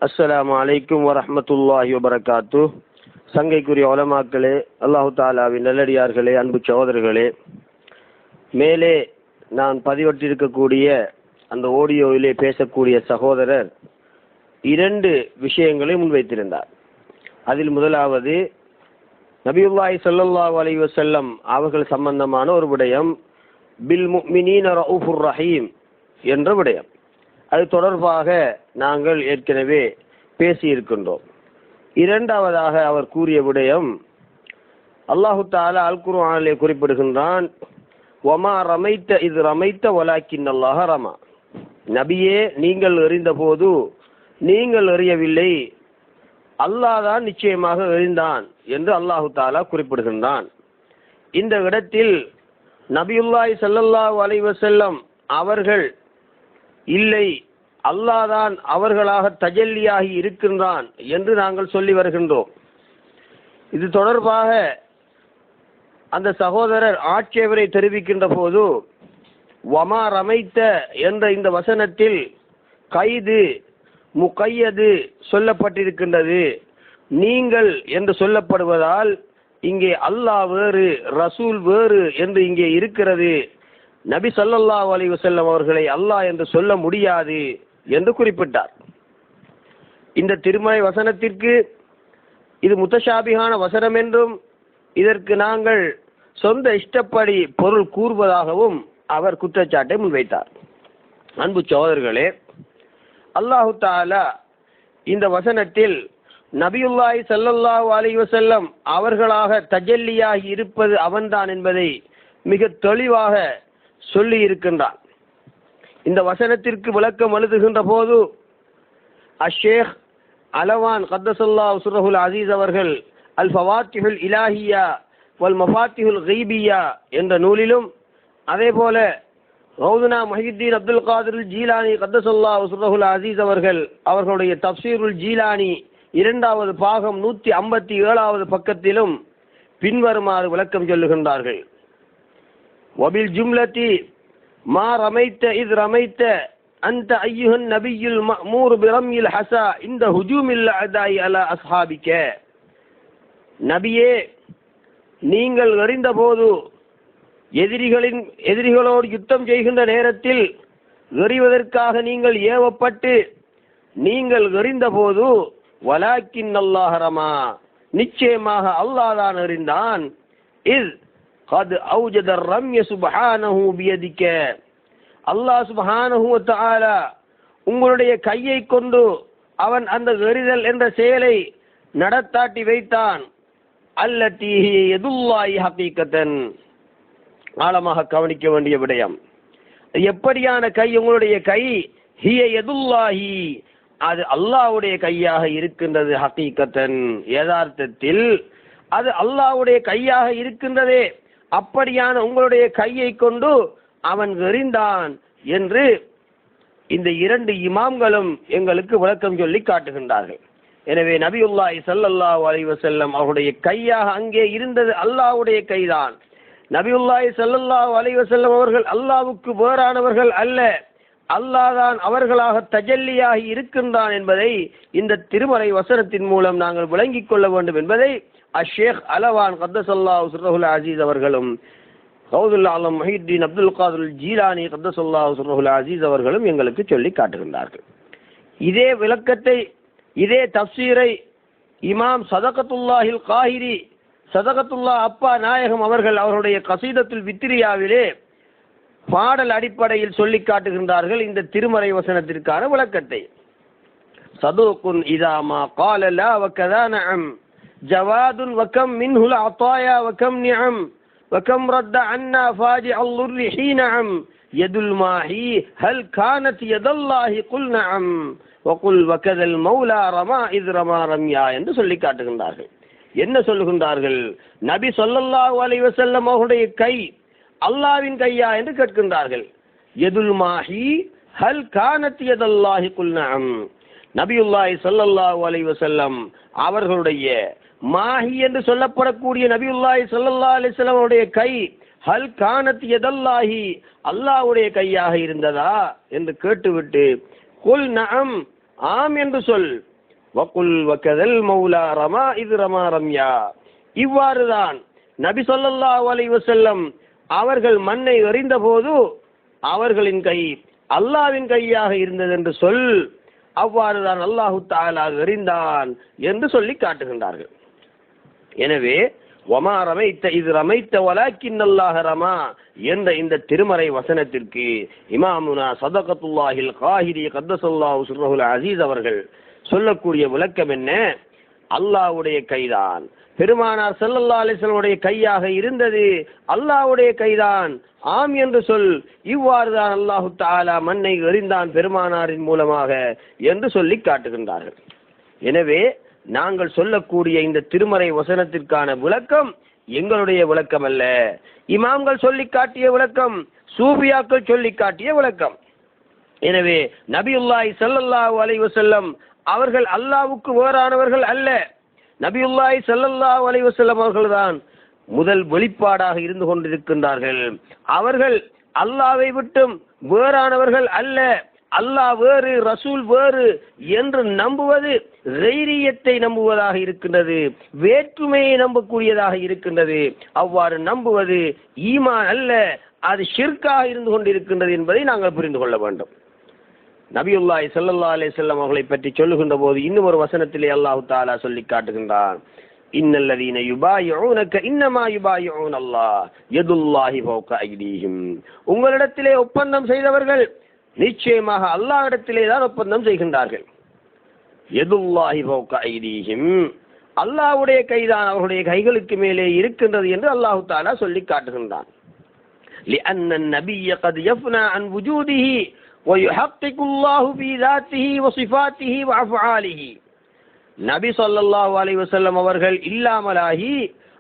அஸ்ஸலாமு அலைக்கும் வரஹ்மத்துல்லாஹி வபரகாத்து. சங்கைக்குரிய உலமாக்களே, அல்லாஹு தாலாவின் நல்லடியார்களே, அன்பு சகோதரர்களே, மேலே நான் பதிவிட்டிருக்கக்கூடிய அந்த ஆடியோவிலே பேசக்கூடிய சகோதரர் 2 விஷயங்களை முன்வைத்திருந்தார். அதில் முதலாவது நபியுல்லாஹி ஸல்லல்லாஹு அலைஹி வஸல்லம் அவர்கள் சம்பந்தமான ஒரு விடயம், பில் முஃமினீன ரഊஃபுர் ரஹீம் என்ற விடயம். அது தொடர்பாக நாங்கள் ஏற்கனவே பேசியிருக்கின்றோம். 2வதாக அவர் கூறிய விடயம், அல்லாஹு தஆலா அல் குர்ஆனிலே குறிப்பிடுகின்றான், வமா ரமைத்த இது ரமைத்த வலாக்கின் அல்லாஹ ரமா. நபியே, நீங்கள் எறிந்த போது நீங்கள் எறியவில்லை, அல்லாஹ் தான் நிச்சயமாக எறிந்தான் என்று அல்லாஹு தஆலா குறிப்பிடுகின்றான். இந்த இடத்தில் நபியுல்லாஹி ஸல்லல்லாஹு அலைஹி வஸல்லம் அவர்கள் இல்லை, அல்லாஹ் தான் அவர்களாக தஜல்லியாகி இருக்கின்றான் என்று நாங்கள் சொல்லி வருகின்றோம். இது தொடர்பாக அந்த சகோதரர் ஆட்சேபனை தெரிவிக்கின்ற போது, வமா ரமைத்த என்ற இந்த வசனத்தில் கைது முகையது சொல்லப்பட்டிருக்கின்றது. நீங்கள் என்று சொல்லப்படுவதால் இங்கே அல்லாஹ் வேறு ரசூல் வேறு என்று இங்கே இருக்கிறது. நபி ஸல்லல்லாஹு அலைஹி வஸல்லம் அவர்களை அல்லாஹ் என்று சொல்ல முடியாது என்று குறிப்பிட்டார். இந்த திருமறை வசனத்திற்கு இது முத்தஷாபிஹான வசனம் என்றும், இதற்கு நாங்கள் சொந்த இஷ்டப்படி பொருள் கூறுவதாகவும் அவர் குற்றச்சாட்டை முன்வைத்தார். அன்பு சகோதரர்களே, அல்லாஹு தஆலா இந்த வசனத்தில் நபியுல்லாஹி ஸல்லல்லாஹு அலைஹி வஸல்லம் அவர்களாக தஜல்லியாகி இருப்பது அவன்தான் என்பதை மிக தெளிவாக சொல்லி இருக்கின்றான். இந்த வசனத்திற்கு விளக்கம் எழுதுகின்ற போது அஷேக் அலவான் கத்தஸல்லாஹு சிர்ரஹுல் அஸீஸ் அவர்கள் அல் ஃபவாத்திஹுல் இலாஹியா வல் மஃபாத்திஹுல் கீபியா என்ற நூலிலும், அதே போல ரௌதுனா முஹியுத்தீன் அப்துல் காதிர் ஜீலானி கத்தஸல்லாஹு சிர்ரஹுல் அஸீஸ் அவர்கள் அவர்களுடைய தஃப்சீருல் ஜீலானி 2வது பாகம் 157வது பக்கத்திலும் பின்வருமாறு விளக்கம் சொல்லுகின்றார்கள். வபில் ஜும்லதி மா ரமைத்த இத் ரமைத்த அந்த ஐயுஹன் நபியுல் மஅமூர் பிரம்யில் ஹஸா இந்த ஹுஜூமில் அதாய் அலா அஸ்ஹாபிக. நபியே, நீங்கள் எறிந்தபோது எதிரிகளோடு யுத்தம் செய்கின்ற நேரத்தில் எறிவதற்காக நீங்கள் ஏவப்பட்டு நீங்கள் எறிந்தபோது வலாக்கின் அல்லாஹ் ரமா, நிச்சயமாக அல்லாஹ் தான் எறிந்தான். இஸ் قد اوجد الرمي سبحانه بيدك, அல்லாஹ் சுப்ஹானஹு வ தஆலா உங்களுடைய கையை கொண்டு அவன் அந்த எறிதல் என்ற செயலை நடத்தாட்டி வைத்தான். அல்லதி யதுல்லாஹி ஹகீகத்தன், ஆழமாக கவனிக்க வேண்டிய விடயம். எப்படியான கை உங்களுடைய கை? ஹிய யதுல்லாஹி, அது அல்லாஹ்வுடைய கையாக இருக்கின்றது. ஹகீகத்தன், யதார்த்தத்தில் அது அல்லாஹ்வுடைய கையாக இருக்கின்றதே. அப்படியான உங்களுடைய கையை கொண்டு அவன் எறிந்தான் என்று இந்த 2 இமாம்களும் எங்களுக்கு விளக்கம் சொல்லி காட்டுகின்றார்கள். எனவே நபியுல்லாஹி ஸல்லல்லாஹு அலைஹி வஸல்லம் அவருடைய கையாக அங்கே இருந்தது அல்லாஹ்வுடைய கைதான். நபியுல்லாஹி ஸல்லல்லாஹு அலைஹி வஸல்லம் அவர்கள் அல்லாஹ்வுக்கு வேறானவர்கள் அல்ல, அல்லாஹ் தான் அவர்களாக தஜல்லியாகி இருக்கின்றான் என்பதை இந்த திருமறை வசனத்தின் மூலம் நாங்கள் விளங்கிக் கொள்ள வேண்டும் என்பதை அஷேக் அலவான் கத்தஸல்லாஹு சிர்ரஹுல் அஸீஸ் அவர்களும் கௌதுல் ஆலம் முஹியுத்தீன் அப்துல் காதிர் ஜீலானி கத்தஸல்லாஹு சிர்ரஹுல் அஸீஸ் அவர்களும் எங்களுக்கு சொல்லி காட்டுகின்றார்கள். இதே விளக்கத்தை, இதே தஃப்சீரை இமாம் சதகத்துல்லாஹில் காஹிரி, சதகத்துல்லாஹ் அப்பா நாயகம் அவர்கள் அவருடைய கஸீதத்துல் வித்ரியாவிலே பாடல் அடிப்படையில் சொல்லி காட்டுகின்றார்கள் இந்த திருமறை வசனத்திற்கான விளக்கத்தை. சதூகுன் இதாமா கால லா வகதா நஅம் ஜவாதுன் வகம் மின்ஹுல் அத்தாயா வகம் நிஅம் வகம் ரத்த அன்னா ஃபாஜி அல்லுர்ரி ஹீனஅம் யதுல் மாஹி ஹல் கானத் யதல்லாஹி குல் நஅம் வகுல் வகதல் மௌலா ரமா இத் ரமா ரம்யா என்று சொல்லி காட்டுகின்றார்கள். என்ன சொல்லுகின்றார்கள்? நபி ஸல்லல்லாஹு அலைஹி வஸல்லம் அவருடைய கை அல்லாஹ்வின் கையா என்று கேட்கின்றார்கள். யதுல் மாஹி ஹல் கானத் யதல்லாஹி குல் நஅம். நபியுல்லாஹி ஸல்லல்லாஹு அலைஹி வஸல்லம் அவர்களுடைய மாஹி என்று சொல்லப்படக்கூடிய நபியுல்லாஹி ஸல்லல்லாஹு அலைஹி வஸல்லம் அவருடைய கை ஹல் கானத் யதல்லாஹி, அல்லாஹ்வுடைய கையாக இருந்ததா என்று கேட்டுவிட்டு குல் நஅம், ஆம் என்று சொல். வகுல் வகதல் மௌலா ரமா இது ரமா ரம்யா. இவ்வாறுதான் நபி ஸல்லல்லாஹு அலைஹி வஸல்லம் அவர்கள் மண்ணை எறிந்த போது அவர்களின் கை அல்லாஹ்வின் கையாக இருந்தது என்று சொல். அவ்வாறுதான் அல்லாஹு தஆலா எறிந்தான் என்று சொல்லி காட்டுகின்றார்கள். எனவே வமா ரமைத்த இது ரமைத்த வலாக்கின் அல்லாஹ் ரமா என்ற இந்த திருமறை வசனத்திற்கு இமாமுனா சதகத்துல்லாஹில் காஹிரி கத்தஸல்லாஹு சிர்ரஹுல் அஸீஸ் அவர்கள் சொல்லக்கூடிய விளக்கம் என்ன? அல்லாஹ்வுடைய கைதான் பெருமானார் ஸல்லல்லாஹு அலைஹி வஸல்லம் கையாக இருந்தது, அல்லாஹ்வுடைய கைதான், ஆம் என்று சொல். இவ்வாறு தான் அல்லாஹு தஆலா மண்ணை எறிந்தான் பெருமானாரின் மூலமாக என்று சொல்லி காட்டுகின்றார்கள். எனவே நாங்கள் சொல்லக்கூடிய இந்த திருமறை வசனத்திற்கான விளக்கம் எங்களுடைய விளக்கம் அல்ல, இமாம்கள் சொல்லி காட்டிய விளக்கம், சூஃபியாக்கள் சொல்லி காட்டிய விளக்கம். எனவே நபியுல்லாஹி ஸல்லல்லாஹு அலைஹி வஸல்லம் அவர்கள் அல்லாஹ்வுக்கு வேறானவர்கள் அல்ல. நபியுல்லாஹி ஸல்லல்லாஹு அலைஹி வஸல்லம் அவர்கள்தான் முதல் வெளிப்பாடாக இருந்து கொண்டிருக்கின்றார்கள். அவர்கள் அல்லாஹ்வை விட்டும் வேறானவர்கள் அல்ல. அல்லாஹ் வேறு, ரசூல் வேறு என்று நம்புவது கைரியத்தை நம்புவதாக இருக்கின்றது, வேற்றுமையை நம்பக்கூடியதாக இருக்கின்றது. அவ்வாறு நம்புவது ஈமான் அல்ல, அது ஷிர்காக இருந்து கொண்டிருக்கின்றது என்பதை நாங்கள் புரிந்து கொள்ள வேண்டும். நபியுல்லாஹி ஸல்லல்லாஹு அலைஹி வஸல்லம் அவர்களை பற்றி சொல்லுகின்ற போது இன்னும் ஒரு வசனத்திலே அல்லாஹ் தஆலா சொல்லி காட்டுகின்றான். இன்னல்லதீன யுபாயிஊனக இன்னமா யுபாயிஊன அல்லாஹ் யதுல்லாஹி ஃபௌக ஐதீஹிம். உங்களிடத்திலே ஒப்பந்தம் செய்தவர்கள் நிச்சயமாக அல்லாஹ்விடத்திலே தான் ஒப்பந்தம் செய்கின்றார்கள். யதுல்லாஹி ஃபௌக ஐதீஹிம், அல்லாஹ்வுடைய கைதான் அவர்களுடைய கைகளுக்கு மேலே இருக்கின்றது என்று அல்லாஹ் தஆலா சொல்லி காட்டுகின்றான். لأن النبي قد يفنى عن وجوده ويحقق الله في ذاته وصفاته وأفعاله. நபி ஸல்லல்லாஹு அலைஹி வஸல்லம் அவர்கள் இல்லாமலாகி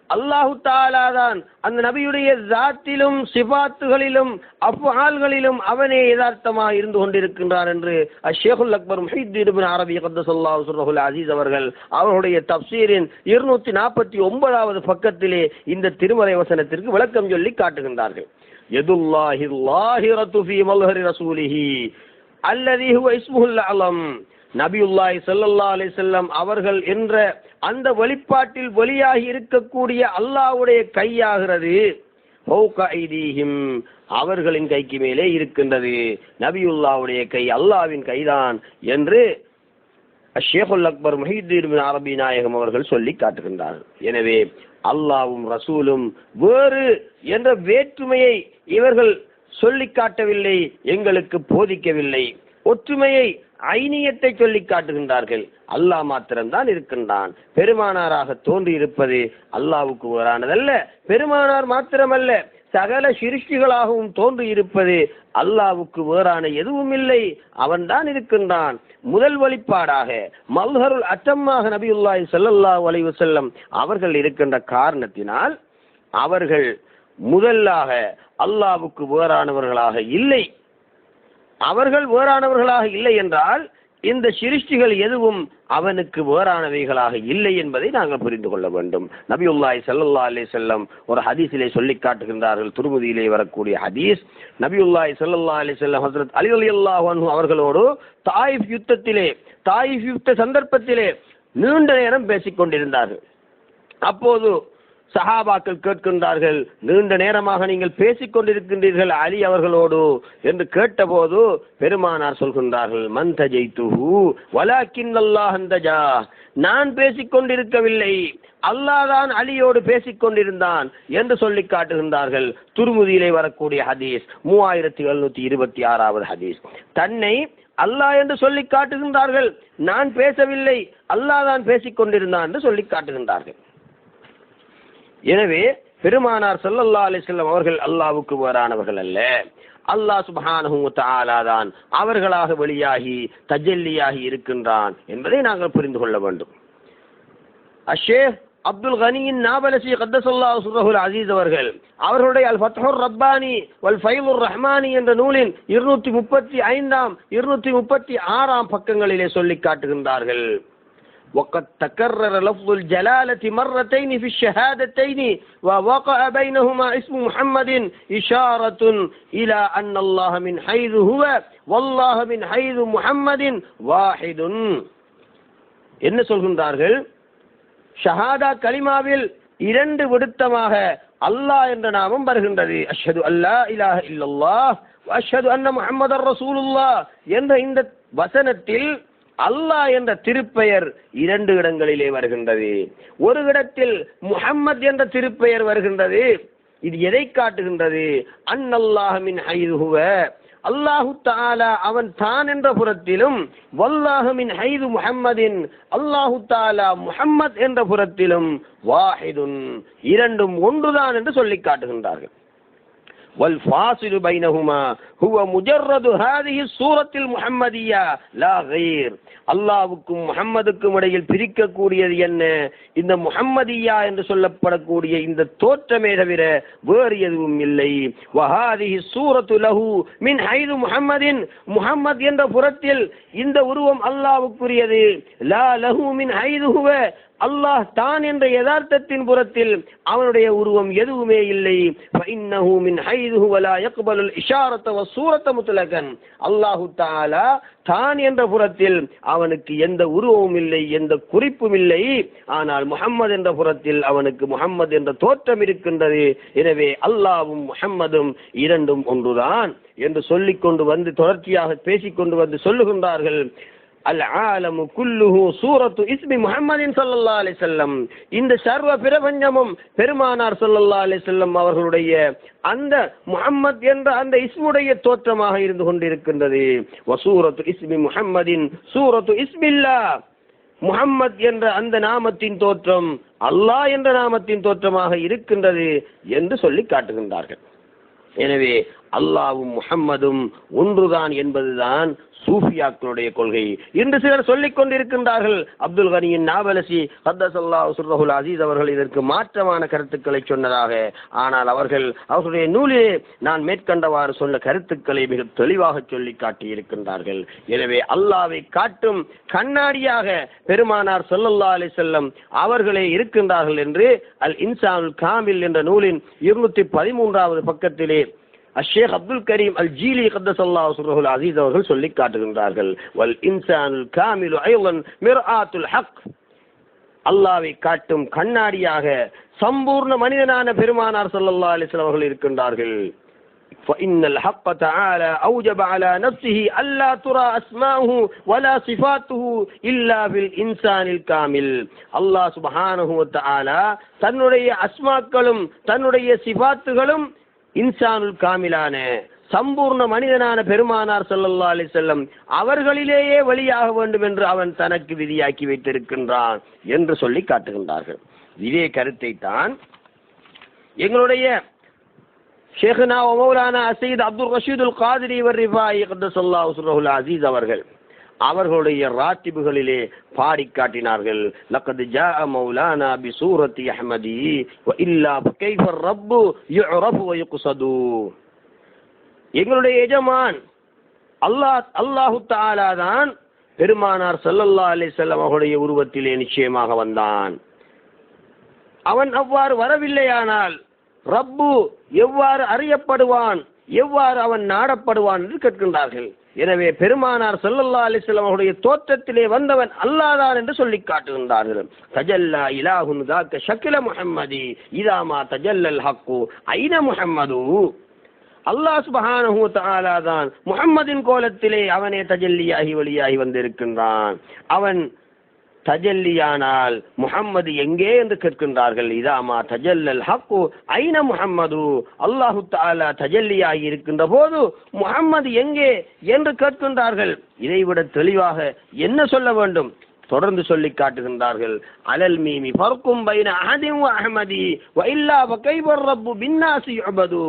அல்லாஹு தஆலா தான் அந்த நபியுடைய ஜாத்திலும் சிஃபாத்துகளிலும் அஃஆல்களிலும் அவனே யதார்த்தமாக இருந்து கொண்டிருக்கின்றான் என்று ஷேகுல் அக்பர் முஹித்தீன் இப்னு அரபி கத்தஸல்லாஹு சிர்ரஹுல் அஸீஸ் அவர்களுடைய தஃப்சீரின் 249வது பக்கத்திலே இந்த திருமறை வசனத்திற்கு விளக்கம் சொல்லி காட்டுகின்றார்கள். யதுல்லாஹி ல்லாஹிரத்து ஃபீ மல்ஹரி ரசூலிஹி அல்லதி ஹுவ இஸ்முல் அலம். நபியுல்லாஹி ஸல்லல்லாஹு அலைஹி வஸல்லம் அவர்கள் என்ற அந்த வெளிப்பாட்டில் வெளியாகி இருக்கக்கூடிய அல்லாஹ்வுடைய கையாகிறது ஃபௌக ஐதீஹிம், அவர்களின் கைக்கு மேலே இருக்கின்றது. நபியுல்லாஹ்வுடைய கை அல்லாஹ்வின் கைதான் என்று ஷேகுல் அக்பர் முஹித்தீன் இப்னு அரபி நாயகம் அவர்கள் சொல்லி காட்டுகின்றார்கள். எனவே அல்லாஹ்வும் ரசூலும் வேறு என்ற வேற்றுமையை இவர்கள் சொல்லி காட்டவில்லை, எங்களுக்கு போதிக்கவில்லை. ஒற்றுமையை ஐனியத்தை சொல்லி காட்டுகின்றார்கள். அல்லாஹ் மாத்திரம்தான் இருக்கின்றான். பெருமானாராக தோன்றி இருப்பது அல்லாஹ்வுக்கு வேறானதல்ல. பெருமானார் மாத்திரமல்ல, சகல சிருஷ்டிகளாகவும் தோன்றி இருப்பது அல்லாஹ்வுக்கு வேறான எதுவும் இல்லை, அவன்தான் இருக்கின்றான். முதல் வெளிப்பாடாக மல்ஹருல் அத்தம்மாக நபியுல்லாஹி ஸல்லல்லாஹு அலைஹி வஸல்லம் அவர்கள் இருக்கின்ற காரணத்தினால் அவர்கள் முதலாக அல்லாஹ்வுக்கு வேறானவர்களாக இல்லை. அவர்கள் வேறானவர்களாக இல்லை என்றால் இந்த சிருஷ்டிகள் எதுவும் அவனுக்கு வேறானவைகளாக இல்லை என்பதை நாங்கள் புரிந்து கொள்ள வேண்டும். நபியுல்லாஹி ஸல்லல்லாஹு அலைஹி வஸல்லம் ஒரு ஹதீஸிலே சொல்லி காட்டுகின்றார்கள், துர்முதியிலே வரக்கூடிய ஹதீஸ். நபியுல்லாஹி ஸல்லல்லாஹு அலைஹி வஸல்லம் ஹஜ்ரத் அலி ரலியல்லாஹு அன்ஹு அவர்களோடு தாயிஃப் யுத்த சந்தர்ப்பத்திலே நீண்ட நேரம் பேசிக் கொண்டிருந்தார்கள். அப்போது சஹாபாக்கள் கேட்கின்றார்கள், நீண்ட நேரமாக நீங்கள் பேசிக் கொண்டிருக்கின்றீர்கள் அலி அவர்களோடு என்று கேட்டபோது பெருமானார் சொல்கின்றார்கள், மன் தஜைதுஹு வலாக்கின் அல்லாஹ் அந்தஜா, நான் பேசிக் கொண்டிருக்கவில்லை, அல்லாஹ் தான் அலியோடு பேசிக் கொண்டிருந்தான் என்று சொல்லி காட்டுகின்றார்கள். துர்முதியிலே வரக்கூடிய ஹதீஸ் 3726வது ஹதீஸ். தன்னை அல்லாஹ் என்று சொல்லி காட்டுகின்றார்கள், நான் பேசவில்லை, அல்லாஹ் தான் பேசிக் கொண்டிருந்தான் என்று சொல்லி காட்டுகின்றார்கள். எனவே பெருமானார் ஸல்லல்லாஹு அலைஹி வஸல்லம் அவர்கள் அல்லாஹ்வுக்கு வேறானவர்கள் அல்ல. அல்லாஹ் சுப்ஹானஹு வ தஆலா தான் அவர்களாக வெளியாகி தஜல்லியாகி இருக்கின்றான் என்பதை நாங்கள் புரிந்து கொள்ள வேண்டும். ஷேக் அப்துல் கனியின் நாபலசி கத்தஸல்லாஹு சிர்ரஹுல் அஸீஸ் அவர்களுடைய அல் ஃபத்ஹுர் ரப்பானி வல் ஃபைலுர் ரஹ்மானி என்ற நூலின் 235 236 பக்கங்களிலே சொல்லி காட்டுகின்றார்கள். وقد تكرر لفظ الجلالة مرتين في الشهادتين ووقع بينهما اسم محمد إشارة إلى أن الله من حيث هو والله من حيث محمد واحد. என்ன சொல்கின்றார்கள்? ஷஹாதா கலிமாவில் இரண்டு விடுத்தமாக அல்லாஹ் என்ற நாமம் வருகின்றது. அஷ்ஹது அல்லா இலாஹ இல்லல்லாஹ் வ அஷ்ஹது அன்ன முஹம்மதர் ரசூலுல்லாஹ் என்ற இந்த வசனத்தில் அல்லாஹ் என்ற திருப்பெயர் இரண்டு இடங்களிலே வருகின்றது. ஒரு இடத்தில் முஹம்மத் என்ற திருப்பெயர் வருகின்றது. இது எதை காட்டுகின்றது? அன்னல்லாஹ் மின் ஹைது ஹுவ, அல்லாஹு தஆலா அவன் தான் என்ற புறத்திலும், வல்லாஹு மின் ஹைது முஹம்மதின், அல்லாஹு தஆலா முஹம்மத் என்ற புறத்திலும், வாஹிதுன் இரண்டும் ஒன்றுதான் என்று சொல்லி காட்டுகின்றார்கள். والفاصل بينهما هو مجرد هذه السورة المحمدية لا غير. அல்லாஹ்வுக்கும் முஹம்மதுக்கும் இடையில் பிரிக்கக்கூடியது என்ன? இந்த முஹம்மதியா என்று சொல்லப்படக்கூடிய இந்த தோற்றமே தவிர வேறு எதுவும் இல்லை. வஹாதிஹி சூரத்து லஹு மின் ஹைது முஹம்மதின், முஹம்மத் என்ற புறத்தில் இந்த உருவம் அல்லாஹ்வுக்குரியது. லா லஹு மின் ஹைது ஹுவ, அல்லாஹ் தான் என்ற யதார்த்தத்தின் புறத்தில் அவனுடைய உருவம் எதுவுமே இல்லை. ஃபஇன்னஹு மின் ஹைது ஹுவ லா யக்பலுல் இஷாரத வஸ்ஸூரத முத்லகன். அல்லாஹ் தஆலா தான் என்ற புறத்தில் அவனுக்கு எந்த உருவமும் இல்லை, எந்த குறிப்பும் இல்லை. ஆனால் முஹம்மது என்ற புறத்தில் அவனுக்கு முஹம்மது என்ற தோற்றம் இருக்கின்றது. எனவே அல்லாஹ்வும் முஹம்மதும் இரண்டும் ஒன்றுதான் என்று சொல்லிக்கொண்டு வந்து தொடர்ச்சியாக பேசிக்கொண்டு வந்து சொல்லுகின்றார்கள். அல் ஆலமு குல்லுஹு சூரத்து இஸ்மி முஹம்மதின் ஸல்லல்லாஹு அலைஹி வஸல்லம். இந்த சர்வ பிரபஞ்சமும் பெருமானார் ஸல்லல்லாஹு அலைஹி வஸல்லம் அவர்களுடைய அந்த முஹம்மத் என்ற அந்த இஸ்முடைய தோற்றமாக இருந்து கொண்டிருக்கின்றது. வசூரத்து இஸ்மி முஹம்மதின் சூரத்து இஸ்மில்லாஹ், முஹம்மத் என்ற அந்த நாமத்தின் தோற்றம் அல்லாஹ் என்ற நாமத்தின் தோற்றமாக இருக்கின்றது என்று சொல்லி காட்டுகின்றார்கள். எனவே அல்லாஹ்வும் முஹம்மதும் ஒன்றுதான் என்பதுதான் சூஃபியாக்களுடைய கொள்கை. இன்று சிலர் சொல்லிக் கொண்டிருக்கின்றார்கள். அப்துல் கனியின் நாவலசி கத்தஸல்லாஹு சிர்ரஹுல் அஸீஸ் அவர்கள் இதற்கு மாற்றமான கருத்துக்களை சொன்னதாக. ஆனால் அவர்களுடைய நூலிலே நான் மேற்கண்டவாறு சொன்ன கருத்துக்களை மிக தெளிவாக சொல்லி காட்டியிருக்கின்றார்கள். எனவே அல்லாஹ்வை காட்டும் கண்ணாடியாக பெருமானார் ஸல்லல்லாஹு அலைஹி வஸல்லம் அவர்களே இருக்கின்றார்கள் என்று அல் இன்சானுல் காமில் என்ற நூலின் 213வது பக்கத்திலே அஷேக் அப்துல் கரீம் அல் ஜீலி கத்தஸல்லாஹு சிர்ரஹுல் அஸீஸ் அவர்கள் சொல்லி காட்டுகின்றார்கள். வல் இன்சானுல் காமிலு ஐலன் மிர்ஆத்துல் ஹக், அல்லாஹ்வை காட்டும் கண்ணாடியாக சம்பூர்ண மனிதனான பெருமானார் ஸல்லல்லாஹு அலைஹி வஸல்லம் அவர்கள் இருக்கின்றார்கள். فإن الحق تعالى أوجب على نفسه ألا ترى أسماؤه ولا صفاته إلا بالإنسان الكامل. அல்லாஹ் சுப்ஹானஹு வ தஆலா தன்னுடைய அஸ்மாக்களும் தன்னுடைய சிஃபாத்துகளும் இன்சானுல் காமிலான சம்பூர்ண மனிதனான பெருமானார் ஸல்லல்லாஹு அலைஹி வஸல்லம் அவர்களிலேயே வெளியாக வேண்டும் என்று அவன் தனக்கு விதியாக்கி வைத்திருக்கின்றான் என்று சொல்லி காட்டுகின்றார்கள். இதே கருத்தை தான் எங்களுடைய ஷேഖ்னா வ மௌலானா சையத் அப்துல் ரஷீதுல் காதிரி வ ரிஃபாயி கத்தஸல்லாஹு சிர்ரஹுல் அஸீஸ் அவர்களுடைய ராத்திபுகளிலே பாடி காட்டினார்கள். லக்கத் ஜாஅ மௌலானா பி சூரத்தி அஹ்மதி வ இல்லா கைஃப ரப்பு யுஅரஃபு வ யுக்ஸது. எங்களுடைய எஜமான் அல்லாஹ் தஆலா தான் பெருமானார் ஸல்லல்லாஹு அலைஹி வஸல்லம் அவருடைய உருவத்திலே நிச்சயமாக வந்தான். அவன் அவ்வாறு வரவில்லையானால் ரப்பு எவ்வாறு அறியப்படுவான், எவ்வாறு அவன் நாடப்படுவான் என்று கேட்கின்றார்கள். எனவே பெருமானார் ஸல்லல்லாஹு அலைஹி வஸல்லம் அவருடைய தோற்றத்திலே வந்தவன் அல்லாஹ் தான் என்று சொல்லி காட்டுகின்றார்கள். தஜல்லா இலாஹுன் ذاك ஷக்ல முஹம்மதி இதா மா தஜல்லல் ஹக்கு ஐன முஹம்மது. அல்லாஹ் சுப்ஹானஹு வ தஆலா தான் முஹம்மதின் கோலத்திலே அவனே தஜல்லியாகி வெளியாகி வந்திருக்கின்றான். அவன் தஜல்லியானால் முஹம்மது எங்கே என்று கேட்கின்றார்கள். இதாமா தஜல்லல் ஹக்கு ஐன முஹம்மது. அல்லாஹு தஆலா தஜல்லியாகி இருக்கின்ற போது முஹம்மது எங்கே என்று கேட்கின்றார்கள். இதைவிட தெளிவாக என்ன சொல்ல வேண்டும்? தொடர்ந்து சொல்லி காட்டுகின்றார்கள். அலல் மீமி ஃபர்கும் பைன அஹதின் வ அஹ்மதி வ இல்லா வ கைஃபர் ரப்பு பின்னாசி யுஅபது.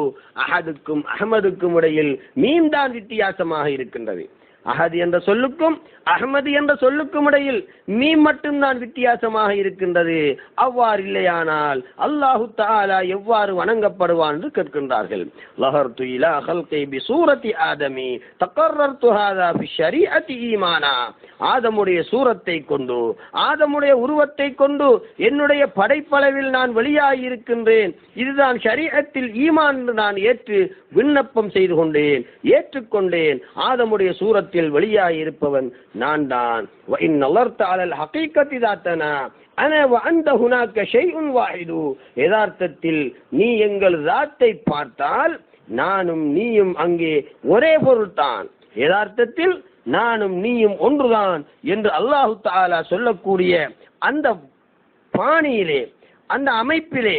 அஹதுக்கும் அஹ்மதுக்கும் இடையில் மீம் தான் வித்தியாசமாக இருக்கின்றது. அஹத் என்ற சொல்லுக்கும் அஹ்மது என்ற சொல்லுக்கும் இடையில் மீம் மட்டும்தான் வித்தியாசமாக இருக்கின்றது. அவ்வாறு இல்லையானால் அல்லாஹு தஆலா எவ்வாறு வணங்கப்படுவான் என்று கேட்கின்றார்கள். லஹர்து இலா ஹல்கி பி சூரத்தி ஆதமி தகர்ரர்து ஹாதா ஃபி ஷரீஅத்தி ஈமானா. ஆதமுடைய சூரத்தை கொண்டு, ஆதமுடைய உருவத்தை கொண்டு என்னுடைய படைப்பளவில் நான் வெளியாகி இருக்கின்றேன். இதுதான் ஷரீஅத்தில் ஈமான் என்று நான் ஏற்று விண்ணப்பம் செய்து கொண்டேன், ஏற்றுக்கொண்டேன். ஆதமுடைய சூரத்தில் வெளியாகி இருப்பவன் நான் தான். وَإِنْ نَظَرْتَ عَلَى الْحَقِيقَةِ ذَاتَنَا أَنَا وَأَنْتَ هُنَاكَ شَيْءٌ وَاحِدٌ. யதார்த்தத்தில் நீ எங்கள் ذاتை பார்த்தால் நானும் நீயும் அங்கே ஒரே பொருள்தான். யதார்த்தத்தில் நானும் நீயும் ஒன்றுதான் என்று அல்லாஹு தஆலா சொல்லக்கூடிய அந்த பாணியிலே, அந்த அமைப்பிலே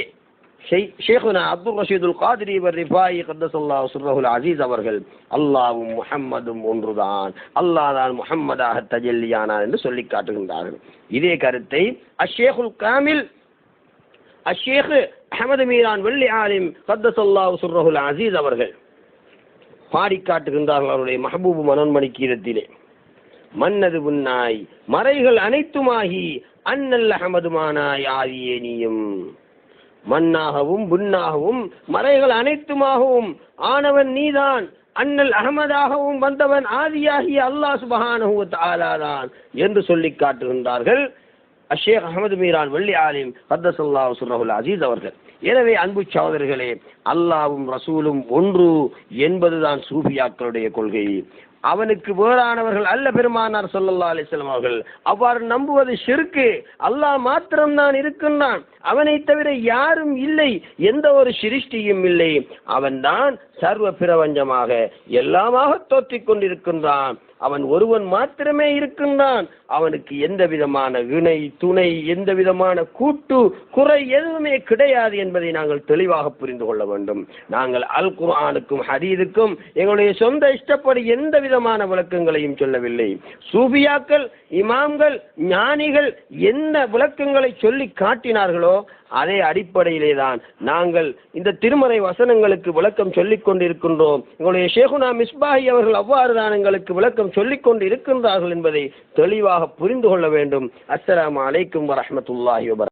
ஷேகுனா அப்துல் ரஷீதுல் காதிரி ரிஃபாயி கத்தஸல்லாஹு சிர்ரஹுல் அஸீஸ் அவர்கள் அல்லாஹ்வும் முஹம்மதும் ஒன்றுதான், அல்லாஹ் தான் முஹம்மதாக தஜல்லியானார் என்று சொல்லி காட்டுகின்றார்கள். இதே கருத்தை அஷ்ஷேகுல் காமில் அஷ்ஷேக் அஹ்மது மீரான் வெள்ளி ஆலிம் கத்தஸல்லாஹு சிர்ரஹுல் அஸீஸ் அவர்கள் பாடி காட்டுகின்றார்கள் அவருடைய மஹபூபு மனோன்மணி கீதத்திலே. மன்னது புன்னாய் மறைகள் அனைத்துமாகி அன்னல் அஹமதுமானாய் ஆதியே நீயும். மண்ணாகவும் புண்ணாகவும் மறைகள் அனைத்துமாகவும் ஆனவன் நீதான், அன்னல் அஹமதாகவும் வந்தவன் ஆதியாகிய அல்லாஹ் சுப்ஹானஹு வ தஆலா தான் என்று சொல்லி காட்டுகின்றார்கள் அஷேக் அஹமது மீரான் வெள்ளி ஆலிம் கத்தஸல்லாஹு சிர்ரஹுல் அஸீஸ் அவர்கள். எனவே அன்பு சகோதரர்களே, அல்லாஹ்வும் ரசூலும் ஒன்று என்பதுதான் சூஃபியாக்களுடைய கொள்கை. அவனுக்கு வேறானவர்கள் அல்ல பெருமானார் ஸல்லல்லாஹு அலைஹி வஸல்லம் அவர்கள். அவ்வாறு நம்புவது ஷிர்க்கு. அல்லாஹ் மாத்திரம்தான் இருக்கின்றான், அவனை தவிர யாரும் இல்லை, எந்த ஒரு சிருஷ்டியும் இல்லை. அவன்தான் சர்வ பிரபஞ்சமாக எல்லாமாக தோற்றிக் கொண்டிருக்கின்றான். அவன் ஒருவன் மாத்திரமே இருக்கின்றான். அவனுக்கு எந்த விதமான இணை துணை, எந்த விதமான கூட்டு குறை எதுவுமே கிடையாது என்பதை நாங்கள் தெளிவாக புரிந்து கொள்ள வேண்டும். நாங்கள் அல் குர்ஆனுக்கும் ஹதீஸுக்கும் எங்களுடைய சொந்த இஷ்டப்படி எந்த விதமான விளக்கங்களையும் சொல்லவில்லை. சூஃபியாக்கள், இமாம்கள், ஞானிகள் எந்த விளக்கங்களை சொல்லி காட்டினார்களோ அதே அடிப்படையிலே தான் நாங்கள் இந்த திருமறை வசனங்களுக்கு விளக்கம் சொல்லிக் கொண்டிருக்கின்றோம். எங்களுடைய ஷேகுனா மிஸ்பாஹி அவர்கள் அவ்வாறு தான் எங்களுக்கு விளக்கம் சொல்லிக் கொண்டு இருக்கின்றார்கள் என்பதை தெளிவாக புரிந்து கொள்ள வேண்டும். அஸ்ஸலாமு அலைக்கும் வரஹ்மத்துல்லாஹி வபரகாத்துஹு.